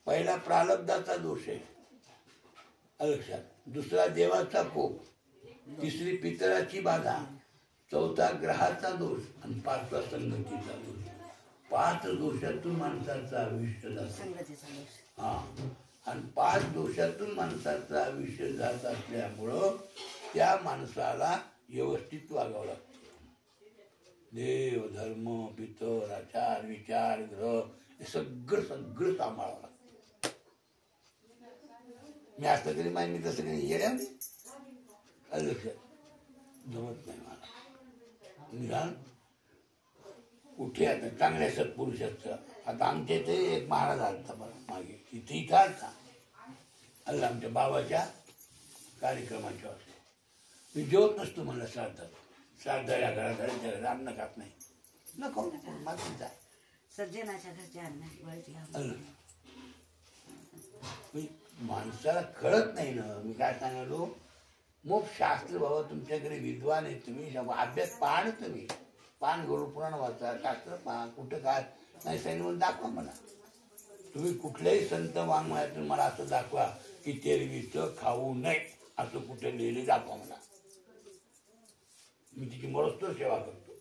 पहिला प्रारब्धाचा दोष आहे लक्षात, दुसरा देवाचा कोप, तिसरी पितराची बाधा, चौथा ग्रहाचा दोष आणि पाचवा संगतीचा दोष. 5 दोषातून माणसाचं आयुष्य जातं. हा, आणि 5 दोषातून माणसाचं आयुष्य जात असल्यामुळं त्या माणसाला व्यवस्थित वागावं लागतं. देव, धर्म, पितर, आचार, विचार, ग्रह हे सगळं सांभाळावं लागतं. मी असं कधी माहिती, मी तसं कधी येड्या लक्षात जमत नाही मला. निदान कुठे आता चांगल्या सत्पुरुषाचं, आता आमच्या इथे एक महाराज आलता बरं मागे, इथं आलता अल्ला आमच्या बाबाच्या कार्यक्रमाच्या वाजता. मी जेवत नसतो म्हणलं श्राद्ध या घरात अन्न खात नाही, नको माझं जाय सज्जनाच्या घरचे अन्न. माणसाला कळत नाही ना. मी काय सांगलो, मग शास्त्र बाबा तुमच्याकडे विद्वान आहेत, तुम्ही अभ्यास पहा ना, तुम्ही पान गरुड पुराण वाचा, शास्त्र पहा, कुठं काय नाही सांगितलं म्हणून दाखवा मला. तुम्ही कुठल्याही संत वाङ्मयातून मला असं दाखवा की तेरवीचं खाऊ नये असं कुठं लिहिले दाखवा मला. मी तिची मरस्तोर सेवा करतो.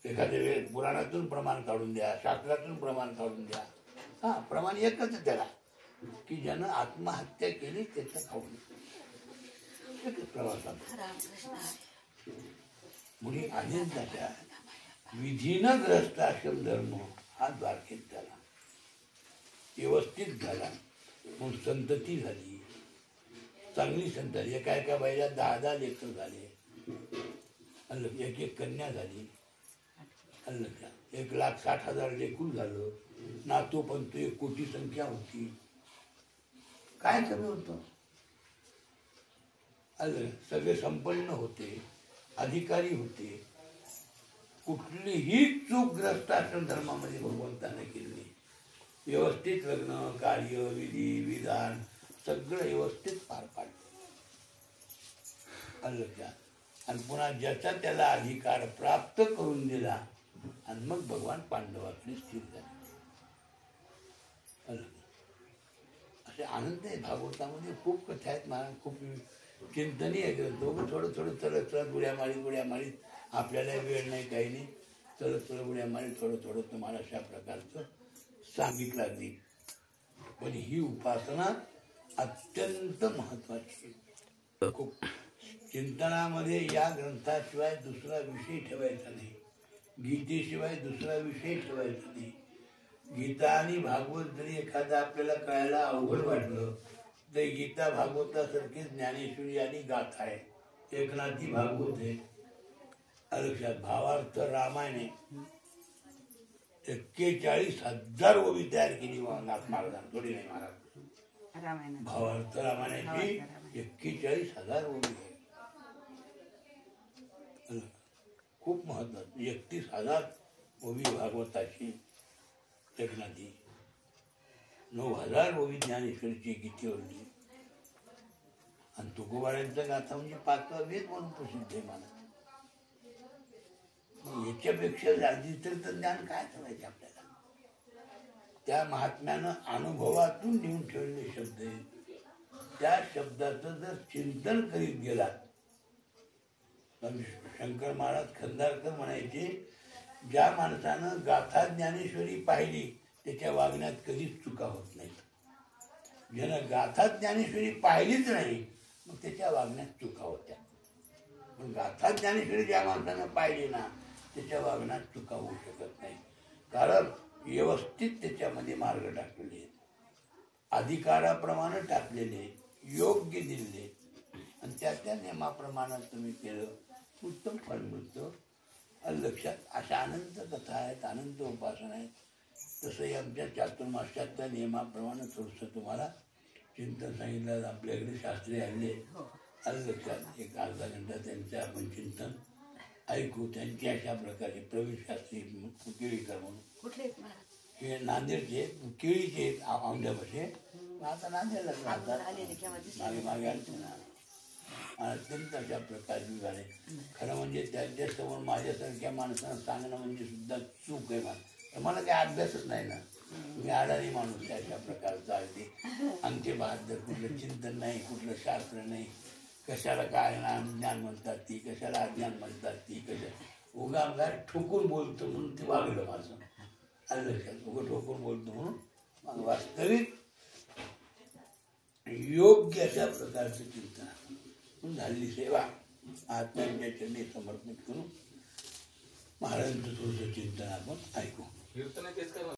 एखाद्या वेळेस पुराणातून प्रमाण काढून द्या, शास्त्रातून प्रमाण काढून द्या. हा, प्रमाण एकच आहे त्याला की ज्यानं आत्महत्या केली त्याचं खाऊ नये. प्रवासात मुली अनेकदा विधीनं ग्रस्त आश्रम धर्म हा द्वारकेत झाला, व्यवस्थित झाला. मग संतती झाली, चांगली संत झाली. एका बाईला 10 लेकर झाले, एक कन्या झाली. 1,60,000 लेकरू झालं. नातो पण तो 1 कोटी संख्या होती. काय कमी होतं? सगळे संपन्न होते, अधिकारी होते. कुठलीही चूक ग्रस्त आश्रम धर्मामध्ये भगवंताने केली. व्यवस्थित लग्न, कार्य, विधी, विधान सगळं व्यवस्थित पार पाडलं. आणि पुन्हा ज्याचा त्याला अधिकार प्राप्त करून दिला आणि मग भगवान पांडवाकडे स्थिर झाले. असे आनंद आहे भागवतामध्ये. खूप कथा आहेत. मला खूप चिंतनीय ग्रंथ. थोडं चलत गुड्या मारीत आपल्याला वेळ नाही, काही नाही, चलत गुड्या मारीत थोडं तुम्हाला अशा प्रकारचं सांगितलं जाईल. पण ही उपासना अत्यंत महत्वाची. खूप चिंतनामध्ये या ग्रंथाशिवाय दुसरा विषय ठेवायचा नाही, गीतेशिवाय दुसरा विषय ठेवायचा नाही. गीता आणि भागवत जरी एखादा आपल्याला कळायला अवघड वाटलं तर गीता भागवतासारखी ज्ञानेश्वरी आणि गाथा आहे, एकनाथी भागवत आहे. लक्षात, भावार्थ रामायणे 41,000 ओवी तयार केली नाथ महाराजांनी, थोडी नाही महाराज. भावार्थ रामायणाची 41,000 ओवी आहे. खूप महत्वाचं. 31,000 ओवी भागवताची एकनाथी, 9,000 ओवी ज्ञानेश्वरीची गीतेवरची. आणि तुकोबारांचा गाथा म्हणजे 5वा वेद म्हणून प्रसिद्ध आहे. मला याच्यापेक्षा इतर ज्ञान काय करायचं आपल्याला? त्या महात्म्यानं अनुभवातून लिहून ठेवलेले शब्द आहेत. त्या शब्दाचं जर चिंतन करीत गेलात, शंकर महाराज खंदारकर म्हणायचे, ज्या माणसानं गाथा ज्ञानेश्वरी पाहिली त्याच्या वागण्यात कधीच चुका होत नाहीत. ज्यानं गाथा ज्ञानेश्वरी पाहिलीच नाही मग त्याच्या वागण्यात चुका होत्या. पण गाथा ज्ञानेश्वरी ज्या माणसानं पाहिली ना त्याच्या वागण्यात चुका होऊ शकत नाही. कारण व्यवस्थित त्याच्यामध्ये मार्ग टाकलेले आहेत, अधिकाराप्रमाणे टाकलेले, योग्य दिलेले, आणि त्या नियमाप्रमाणे तुम्ही केलं उत्तम फळ मिळतं. लक्षात. अशा अनंत कथा आहेत, अनंत उपासना आहेत. तसंही आमच्या चातुर्मास्याच्या नियमाप्रमाणे थोडंसं तुम्हाला चिंतन सांगितलं. आपल्याकडे शास्त्री आले, लक्षात, 1 अर्धा घंटा त्यांचं आपण चिंतन ऐकू. त्यांची अशा प्रकारे प्रवीण शास्त्री केळीकर म्हणून, हे नांदेडचे केळीचे औंध्यापाशी, आता नांदेडला मागे आलते ना. अत्यंत अशा प्रकारचे झाले. खरं म्हणजे त्यांच्यासमोर माझ्यासारख्या माणसानं सांगणं म्हणजे सुद्धा चूक आहे. मला काही अभ्यासच नाही ना. मी अडाणी माणूस आहे अशा प्रकारचा अगदी अंगठे बहादर, कुठलं चिंतन नाही, कुठलं शास्त्र नाही, कशाला काय ज्ञान म्हणतात ती, कशाला अज्ञान म्हणतात ती, कशा उगा ठोकून बोलतो म्हणून ते वागलं माझं. आलं लक्षात, उगं ठोकून बोलतो म्हणून मग वास्तविक योग्य अशा प्रकारचं चिंतन झालेली सेवा आत्म्यांच्या चरणी समर्पित करून महाराजांचं थोडंसं चिंतन आपण ऐकू.